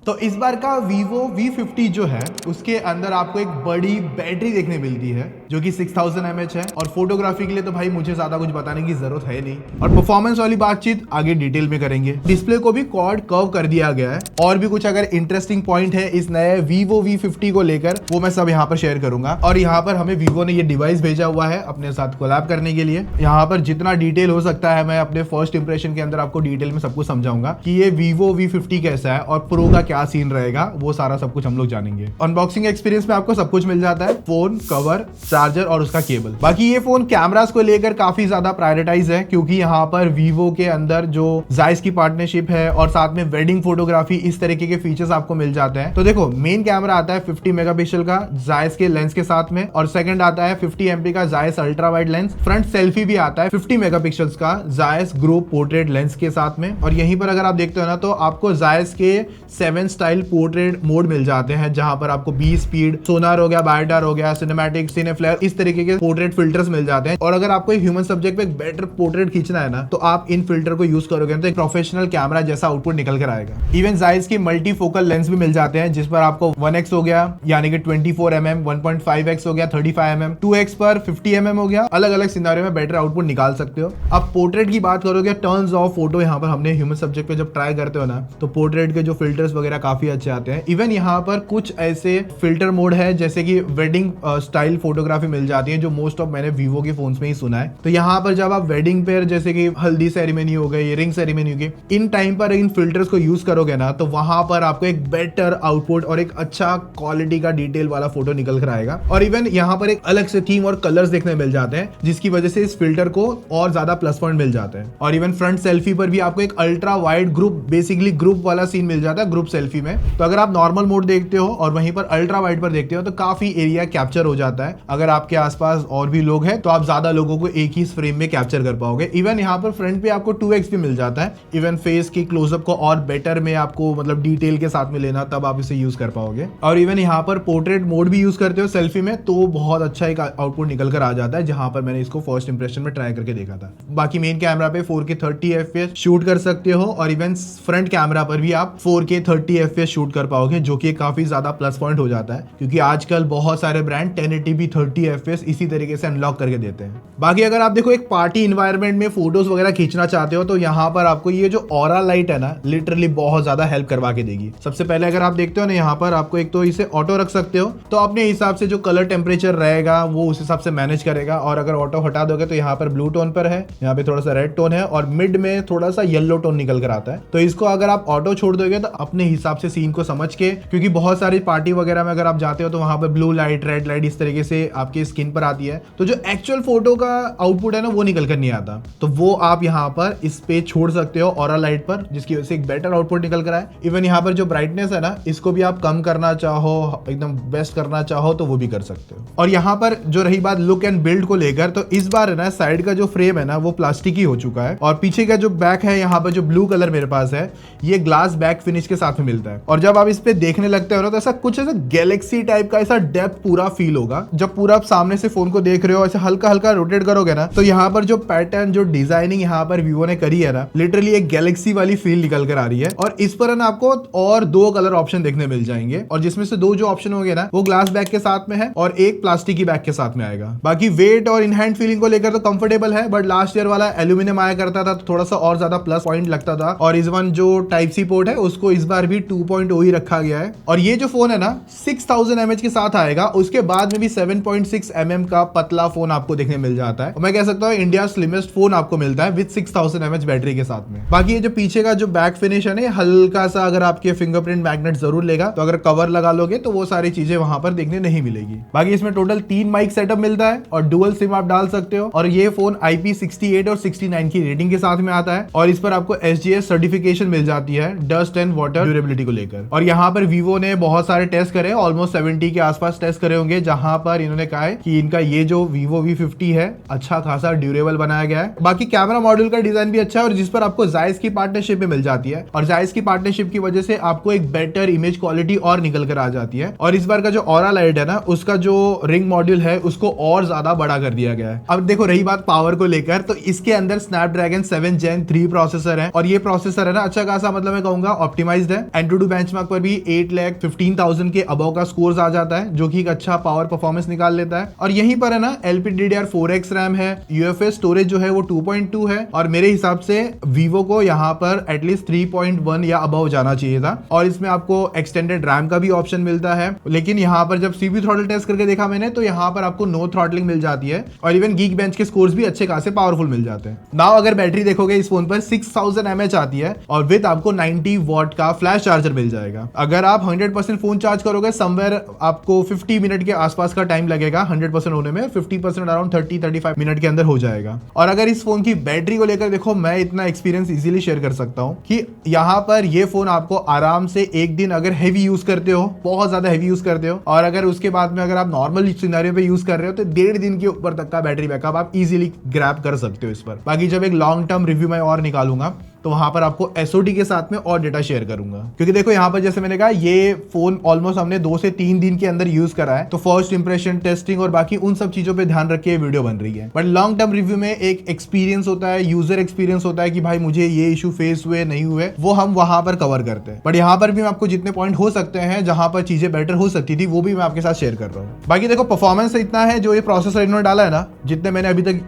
तो इस बार का Vivo V50 जो है उसके अंदर आपको एक बड़ी बैटरी देखने मिलती है जो कि 6000 mAh है। और फोटोग्राफी के लिए तो भाई मुझे ज्यादा कुछ बताने की जरूरत है नहीं, और परफॉर्मेंस वाली बातचीत आगे डिटेल में करेंगे। डिस्प्ले को भी क्वाड कर्व कर दिया गया है, और भी कुछ अगर इंटरेस्टिंग पॉइंट है इस नए Vivo V50 को लेकर वो मैं सब यहाँ पर शेयर करूंगा। और यहाँ पर हमें Vivo ने ये डिवाइस भेजा हुआ है अपने साथ कोलैब करने के लिए। यहाँ पर जितना डिटेल हो सकता है मैं अपने फर्स्ट इंप्रेशन के अंदर आपको डिटेल में सब कुछ समझाऊंगा कि ये Vivo V50 कैसा है और प्रो का क्या सीन रहेगा, वो सारा सब कुछ हम लोग जानेंगे। अनबॉक्सिंग एक्सपीरियंस में आपको सब कुछ मिल जाता है, फोन, कवर, चार्जर और उसका केबल। बाकी ये फोन कैमरास को लेकर काफी ज्यादा प्रायोरिटाइज है, क्योंकि यहाँ पर Vivo के अंदर जो जायस की पार्टनरशिप है और साथ में वेडिंग फोटोग्राफी, इस तरीके के फीचर्स आपको मिल जाते हैं। तो देखो, मेन कैमरा आता है 50 मेगापिक्सल का जायस के लेंस के साथ में, और सेकंड आता है 50 MP का Jais ultra wide lens. Front selfie भी आता है 50 मेगापिक्सल्स का जायस ग्रुप पोर्ट्रेट लेंस के साथ में। और यहीं पर अगर आप देखते हो ना, तो आपको जायस के 7 स्टाइल पोर्ट्रेट मोड मिल जाते हैं, जहां पर आपको 20 स्पीड, सोनार हो गया, बायोडार हो गया, सिनेमैटिक, सिने फ्लेयर, इस तरीके के पोर्ट्रेट फिल्टर्स मिल जाते हैं। और अगर आपको एक ह्यूमन सब्जेक्ट पे एक बेटर पोर्ट्रेट खींचना है ना, तो आप इन फिल्टर को यूज करोगे तो एक प्रोफेशनल कैमरा जैसा आउटपुट निकल कर आएगा। इवन जायस की मल्टी फोकल लेंस भी मिल जाते हैं, जिस पर आपको 1x हो गया यानी कि 24 mm, 1.5x हो गया 35 mm, 2x पर 50 mm हो गया। अलग अलग सिनारियो में बेटर आउटपुट निकाल सकते हो। अब पोर्ट्रेट की बात करोगे, टर्न्स ऑफ फोटो यहाँ पर हमने ह्यूमन सब्जेक्ट पे जब ट्राई करते हो ना, तो पोर्ट्रेट के जो फिल्टर्स वगैरह काफी अच्छे आते हैं। इवन यहाँ पर कुछ ऐसे फिल्टर मोड है जैसे कि वेडिंग स्टाइल फोटोग्राफी मिल जाती है, जो मोस्ट ऑफ मैंने Vivo के फोन्स में ही सुना है। तो यहाँ पर जब आप वेडिंग पे, जैसे कि हल्दी सेरेमनी हो गई, रिंग सेरेमनी हो गई, इन टाइम पर इन फिल्टर्स को यूज करोगे ना, तो वहां पर आपको एक बेटर आउटपुट और एक अच्छा क्वालिटी का डिटेल वाला फोटो निकल कर आएगा। और इवन यहाँ पर एक अलग से थीम और कलर्स देखने मिल जाते हैं, जिसकी वजह से इस फिल्टर को और ज्यादा प्लस पॉइंट मिल जाते हैं। और इवन फ्रंट सेल्फी पर भी आपको एक ultra wide group, basically group वाला सीन मिल जाता है ग्रुप सेल्फी में। तो अगर आप नॉर्मल मोड देखते हो और वहीं पर अल्ट्रा वाइड पर देखते हो, तो काफी एरिया कैप्चर हो जाता है। अगर आपके आसपास और भी लोग हैं तो आप ज्यादा लोगों को एक ही फ्रेम में कैप्चर कर पाओगे। इवन यहाँ पर फ्रंट पे आपको 2x भी मिल जाता है। इवन फेस की क्लोजअप को और बेटर में आपको मतलब डिटेल के साथ में लेना, तब आप इसे यूज कर पाओगे। और इवन यहाँ पर पोर्ट्रेट मोड भी यूज करते हो सेल्फी में, तो बहुत अच्छा एक आउटपुट निकल कर आ जाता है, जहां पर मैंने इसको फर्स्ट इंप्रेशन में ट्राई करके देखा था। बाकी मेन कैमरा पे 4K 30 FPS शूट कर सकते हो, और इवन फ्रंट कैमरा पर भी आप 4K 30 FPS शूट कर पाओगे, जो कि काफी ज्यादा प्लस पॉइंट हो जाता है, क्योंकि आजकल बहुत सारे ब्रांड 1080p 30 FPS इसी तरीके से अनलॉक करके देते हैं। बाकी अगर आप देखो एक पार्टी इन्वायरमेंट में फोटोज वगैरह खींचना चाहते हो, तो यहाँ पर आपको ये जो ऑरा लाइट है ना, लिटरली बहुत ज्यादा हेल्प करवा के देगी। सबसे पहले अगर आप देखते हो ना, यहाँ पर आपको एक तो इसे ऑटो रख सकते हो, तो अपने हिसाब से जो कलर टेम्परेचर रहेगा वो उस हिसाब से मैनेज करेगा। और अगर ऑटो हटा दोगे तो यहाँ पर ब्लू टोन पर है, यहाँ पे थोड़ा सा रेड टोन है, और मिड में थोड़ा सा येलो टोन निकल कर आता है। तो इसको अगर आप ऑटो छोड़ दोगे तो अपने हिसाब से सीन को समझ के, क्योंकि बहुत सारी पार्टी वगैरह में अगर आप जाते हो तो वहां पर ब्लू लाइट, रेड लाइट इस तरीके से आपकी स्किन पर आती है, तो जो एक्चुअल फोटो का आउटपुट है ना, वो निकल कर नहीं आता। तो वो आप यहाँ पर इस पे छोड़ सकते हो ऑरा लाइट पर, जिसकी वजह से एक बेटर आउटपुट निकल कर आए। इवन यहाँ पर जो ब्राइटनेस है ना, इसको भी आप कम करना चाहो, एकदम बेस्ट करना चाहो तो वो भी कर सकते हो। और यहाँ पर जो रही बात लुक एंड बिल्ड को लेकर, तो इस बार है ना, साइड का जो फ्रेम है ना वो प्लास्टिक ही हो चुका है, और पीछे का जो बैक है, यहाँ पर जो ब्लू कलर मेरे पास है, ये ग्लास बैक फिनिश के साथ में मिलता है। और जब आप इस पे देखने लगते हो ना, तो ऐसा कुछ ऐसा गैलेक्सी टाइप का ऐसा डेप्थ पूरा फील होगा। जब पूरा आप सामने से फोन को देख रहे हो, ऐसे हल्का हल्का रोटेट करोगे ना, तो यहाँ पर जो पैटर्न, जो डिजाइनिंग यहाँ पर Vivo ने करी है ना, लिटरली एक गैलेक्सी वाली फील निकल कर आ रही है। और इस पर ना आपको और 2 कलर ऑप्शन देखने मिल जाएंगे, और जिसमें से 2 जो ऑप्शन होंगे ना, वो ग्लास बैग के साथ में है और एक प्लास्टिक की बैग के साथ में आएगा। बाकी वेट और इन हैंड फीलिंग को लेकर तो कंफर्टेबल है, बट लास्ट ईयर वाला एल्यूमिनियम आया करता था, तो थोड़ा सा और ज्यादा प्लस पॉइंट लगता था। और इस वन जो टाइप सी पोर्ट है, उसको इस बार भी 2.0 ही रखा गया है। और ये जो फोन है ना, 6000 mAh के साथ आएगा, उसके बाद में भी 7.6 mm का पतला फोन आपको देखने मिल जाता है। मैं कह सकता हूँ इंडिया स्लिमेस्ट फोन आपको मिलता है विद 6000 mAh बैटरी के साथ में। बाकी ये जो पीछे का जो बैक फिनिश है ना, हल्का सा अगर आपके फिंगरप्रिंट मैग्नेट जरूर लेगा, तो अगर कवर लगा लोगे तो वो सारी चीजें वहां पर देखने नहीं मिलेगी। बाकी इसमें टोटल 3 माइक सेटअप मिलता है, और डुअल सिम आप डाल सकते हो। और ये फोन IP68 और 69 की रेटिंग के साथ में आता है, और इस पर आपको SGS सर्टिफिकेशन मिल जाती है डस्ट एंड वाटर ड्यूरेबिलिटी को लेकर। और यहाँ पर Vivo ने बहुत सारे टेस्ट करे, ऑलमोस्ट 70 के आसपास टेस्ट करे होंगे, जहां पर इन्होंने का है कि इनका ये जो Vivo V50 है अच्छा खासा ड्यूरेबल बनाया गया है। बाकी कैमरा मॉड्यूल का डिजाइन भी अच्छा है और जिस पर आपको जायस की पार्टनरशिप भी मिल जाती है और जायस की पार्टनरशिप की वजह से आपको एक बेटर इमेज क्वालिटी और निकल कर आ जाती है। और इस बार का जो ऑरा लाइट है ना, उसका जो रिंग मॉड्यूल है उसको और ज्यादा बड़ा कर दिया गया है। अब देखो रही बात पावर को लेकर, तो इसके अंदर स्नैपड्रैगन 7 Gen 3 प्रोसेसर है और ये प्रोसेसर है ना अच्छा खासा, मतलब मैं कहूंगा ऑप्टिमाइज्ड है। एंटूडू बेंचमार्क पर भी 8,15,000 के अबव का स्कोर आ जाता है, जो कि एक अच्छा पावर परफॉर्मेंस निकाल लेता है। और यहीं पर है ना LPDDR4X रैम है, UFS स्टोरेज जो है वो 2.2 है और मेरे हिसाब से Vivo को यहाँ पर एटलीस्ट 3.1 या अबव जाना चाहिए था। और इसमें आपको एक्सटेंडेड रैम का भी ऑप्शन मिलता है, लेकिन यहाँ पर जब CPU थ्रॉटल टेस्ट करके देखा मैंने तो यहाँ पर आपको नो थ्रॉटलिंग मिल जाती है और इवन Geekbench के स्कोर्स भी अच्छे खासे पावरफुल मिल जाते हैं। नाउ अगर बैटरी देखोगे इस फोन पर 6000 mAh आती है और विद आपको 90 वॉट का फ्लैश चार्जर मिल जाएगा। अगर आप 100% फोन चार्ज करोगे समवेयर आपको 50 मिनट के आसपास का टाइम लगेगा 100% होने में, 50% अराउंड 30-35 मिनट के अंदर हो जाएगा। और अगर इस फोन की बैटरी को लेकर देखो, मैं इतना एक्सपीरियंस इजीली शेयर कर सकता हूं कि यहाँ पर ये फोन आपको आराम से एक दिन अगर हेवी यूज करते हो, बहुत ज्यादा हेवी यूज करते हो और अगर उसके बाद में अगर आप नॉर्मल सिनेरियो पे यूज कर रहे हो तो 1.5 दिन के ऊपर तक का बैटरी बैकअप आप इजीली ग्रैब कर सकते हो इस पर। बाकी जब एक लॉन्ग टर्म रिव्यू मैं और निकालूंगा तो वहां पर आपको SOD के साथ में और डेटा शेयर करूंगा, क्योंकि देखो यहाँ पर जैसे मैंने कहा ये फोन ऑलमोस्ट हमने 2 से 3 दिन के अंदर यूज करा है, तो फर्स्ट इंप्रेशन, टेस्टिंग और बाकी उन सब चीजों पे ध्यान रख के वीडियो बन रही है। बट लॉन्ग टर्म रिव्यू में एक एक्सपीरियंस होता है, यूजर एक्सपीरियंस होता है कि भाई मुझे ये इशू फेस हुए नहीं हुए, वो हम वहां पर कवर करते हैं। बट यहाँ पर भी मैं आपको जितने पॉइंट हो सकते हैं जहां पर चीजें बेटर हो सकती थी वो भी मैं आपके साथ शेयर कर रहा हूँ। बाकी देखो परफॉर्मेंस इतना है, जो ये प्रोसेसर इन्होंने डाला है ना, जितने मैंने अभी तक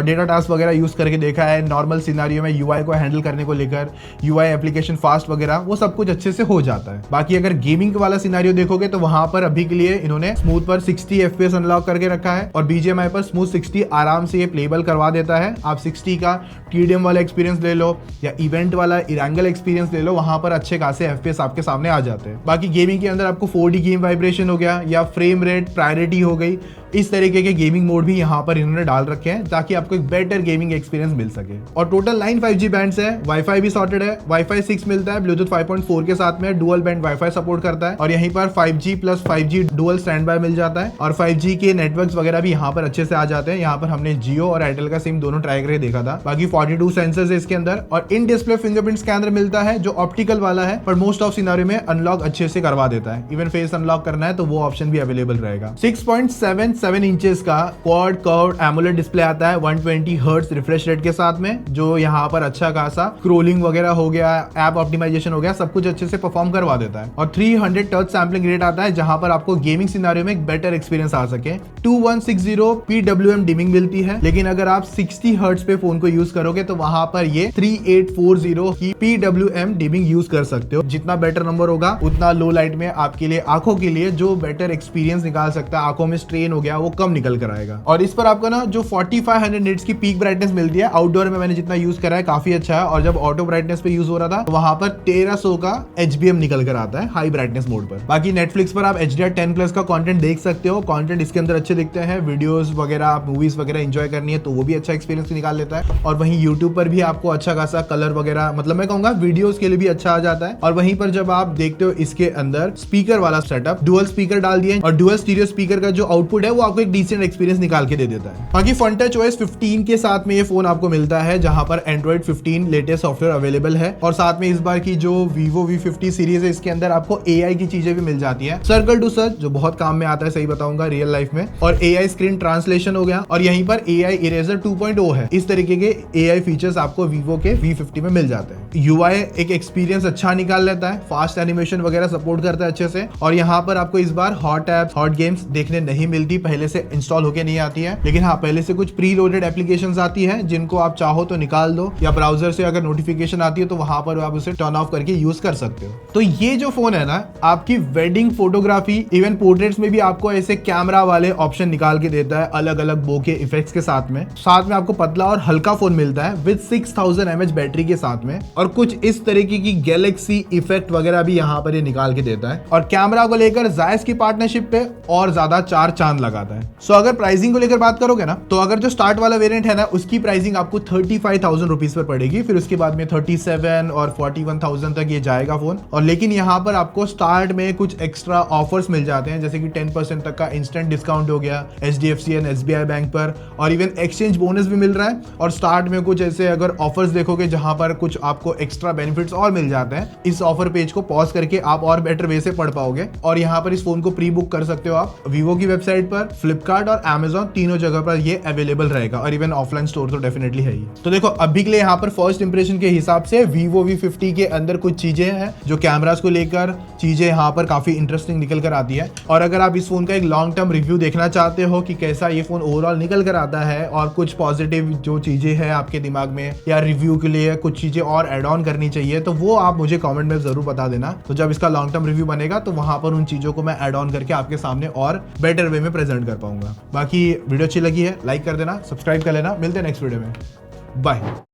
डेटा टास्क वगैरह यूज करके देखा है, नॉर्मल सिनेरियो में UI को हैंडल करने को लेकर, UI एप्लीकेशन फास्ट वगैरह वो सब कुछ अच्छे से हो जाता है। बाकी अगर गेमिंग वाला सिनेरियो देखोगे तो वहां पर अभी के लिए इन्होंने स्मूथ पर 60 FPS अनलॉक करके रखा है और BGMI पर स्मूथ 60 आराम से ये प्लेबल करवा देता है। आप 60 का TDM वाला एक्सपीरियंस ले लो या इवेंट वाला इरेंगल एक्सपीरियंस ले लो, वहां पर अच्छे खासे FPS आपके सामने आ जाते हैं। बाकी गेमिंग के अंदर आपको 4D गेम वाइब्रेशन हो गया या फ्रेम रेट प्रायोरिटी हो गई, इस तरीके के गेमिंग मोड भी यहाँ पर इन्होंने डाल रखे हैं ताकि आपको एक बेटर गेमिंग एक्सपीरियंस मिल सके। और टोटल 9 5G बैंड्स है, वाईफाई भी सॉर्टेड है, वाईफाई 6 मिलता है ब्लूटूथ 5.4 के साथ में, डुअल बैंड वाईफाई सपोर्ट करता है और यहीं पर 5G plus 5G dual stand by मिल जाता है और 5G के नेटवर्क्स वगैरह भी यहाँ पर अच्छे से आ जाते हैं। यहाँ पर हमने जियो और एयरटेल का सिम दोनों ट्राई करके देखा था। बाकी 42 सेंसर्स है इसके अंदर और इन डिस्प्ले फिंगरप्रिंट स्कैनर मिलता है जो ऑप्टिकल वाला है, पर मोस्ट ऑफ सिनेरियो में अनलॉक अच्छे से करवा देता है। इवन फेस अनलॉक करना है तो वो ऑप्शन भी अवेलेबल रहेगा। 6.77 इंचेस का क्वाड कर्व्ड एमोलेड डिस्प्ले आता है 120 हर्ट्ज रिफ्रेश रेट के साथ में, जो यहाँ पर अच्छा खासा स्क्रोलिंग वगैरह हो गया, ऐप ऑप्टिमाइजेशन हो गया, सब कुछ अच्छे से परफॉर्म करवा देता है। और 300 टच सैम्पलिंग रेट आता है जहां पर आपको गेमिंग सिनेरियो में एक बेटर एक्सपीरियंस आ सके। 2160 PWM डिमिंग मिलती है, लेकिन अगर आप 60 हर्ट्ज पे फोन को यूज करोगे तो वहां पर ये 3840 की PWM डिमिंग यूज कर सकते हो। जितना बेटर नंबर होगा उतना लो लाइट में आपके लिए, आंखों के लिए जो बेटर एक्सपीरियंस निकाल सकता है, आंखों में स्ट्रेन हो गया वो कम निकल कर आएगा। और इस पर आपको ना जो 4500 निट्स की पीक ब्राइटनेस मिलती है, आउटडोर में मैंने जितना यूज करा है काफी अच्छा है। और जब ऑटो ब्राइटनेस पे यूज हो रहा था तो वहां पर 1300 का HBM निकल कर आता है हाई ब्राइटनेस मोड पर। बाकी नेटफ्लिक्स पर आप HDR10+ का कंटेंट देख सकते हो, कंटेंट इसके अंदर अच्छे दिखते हैं, वीडियोस वगैरह आप मूवीज वगैरह एंजॉय करनी है तो वो भी अच्छा एक्सपीरियंस निकाल लेता है। और वहीं यूट्यूब पर भी आपको अच्छा खासा कलर वगैरह, मतलब मैं कहूंगा वीडियोस के लिए भी अच्छा आ जाता है। और वहीं पर जब आप देखते हो इसके अंदर स्पीकर वाला सेटअप, डुअल स्पीकर डाल दिए और डुअल स्टीरियो स्पीकर का जो आउटपुट है वो आपको एक डिसेंट एक्सपीरियंस निकाल के दे देता है। बाकी FunTouch OS 15 के साथ में ये फोन आपको मिलता है जहां पर Android 15 लेटेस्ट सॉफ्टवेयर अवेलेबल है और साथ में इस बार की जो Vivo V50 सीरीज है इसके अंदर आपको AI की चीजें भी मिल जाती है। सर्कल टू सर्च जो बहुत काम में आता है, सही बताऊंगा रियल लाइफ में, और AI स्क्रीन ट्रांसलेशन हो गया और यहीं पर AI इरेजर 2.0 है। इस तरीके के AI फीचर्स आपको Vivo के V50 में मिल जाते हैं। UI एक एक्सपीरियंस अच्छा निकाल लेता है, फास्ट एनिमेशन वगैरह सपोर्ट करता है अच्छे से। और यहाँ पर आपको इस बार हॉट एप्स, हॉट गेम्स देखने नहीं मिलती, पहले से इंस्टॉल होके नहीं आती है, लेकिन हाँ पहले से कुछ प्री लोडेड एप्लीकेशंस आती है जिनको आप चाहो तो निकाल दो या ब्राउजर से अगर नोटिफिकेशन आती है तो वहां पर आप उसे टर्न ऑफ करके यूज कर सकते हो। तो ये जो फोन है ना, आपकी वेडिंग फोटोग्राफी, इवन पोर्ट्रेट्स में भी आपको ऐसे कैमरा वाले ऑप्शन निकाल के देता है अलग अलग बोके इफेक्ट्स के साथ में आपको पतला और हल्का फोन मिलता है विद 6000 mAh बैटरी के साथ में, और कुछ इस तरीके की गैलेक्सी इफेक्ट वगैरह भी यहाँ पर ये निकाल के देता है। और कैमरा को लेकर जायस की पार्टनरशिप पे और ज्यादा 4 चांद लगा तक आता है। सो अगर प्राइसिंग को लेकर बात करोगे ना, तो अगर जो स्टार्ट वाला वेरिएंट है ना, उसकी प्राइसिंग आपको 35,000 रुपीज पर पड़ेगी। फिर उसके बाद में 37 और 41,000 तक ये जाएगा फोन। और लेकिन यहाँ पर आपको स्टार्ट में कुछ एक्स्ट्रा ऑफर्स मिल जाते हैं, जैसे कि 10% तक का इंस्टेंट डिस्काउंट हो गया HDFC एंड SBI बैंक पर, और इवन एक्सचेंज बोनस भी मिल रहा है। और स्टार्ट में कुछ ऐसे अगर ऑफर्स देखोगे जहां पर कुछ आपको एक्स्ट्रा बेनिफिट्स और मिल जाते हैं, इस ऑफर पेज को पॉज करके आप और बेटर वे से पढ़ पाओगे। और यहाँ पर इस फोन को प्री बुक कर सकते हो आप वीवो की वेबसाइट पर, फ्लिपकार्ट और Amazon, तीनों जगह पर ये अवेलेबल रहेगा। और इवन ऑफलाइन स्टोर तो डेफिनेटली है ही। तो देखो अभी के लिए यहाँ पर फर्स्ट इंप्रेशन के हिसाब से वीवो V50 के अंदर कुछ चीजें हैं जो कैमरास को लेकर चीजें यहाँ पर काफी इंटरेस्टिंग निकल कर आती है। और अगर आप इस फोन का एक लॉन्ग टर्म रिव्यू देखना चाहते हो कि कैसा ये फोन ओवरऑल निकल कर आता है और कुछ पॉजिटिव जो चीजें हैं आपके दिमाग में या रिव्यू के लिए कुछ चीजें और ऐड ऑन करनी चाहिए, तो वो आप मुझे कमेंट में जरूर बता देना। तो जब इसका लॉन्ग टर्म रिव्यू बनेगा तो वहां पर उन चीजों को मैं ऐड ऑन करके आपके सामने और बेटर वे में प्रेजेंट कर पाऊंगा। बाकी वीडियो अच्छी लगी है लाइक कर देना, सब्सक्राइब कर लेना। मिलते हैं नेक्स्ट वीडियो में, बाय।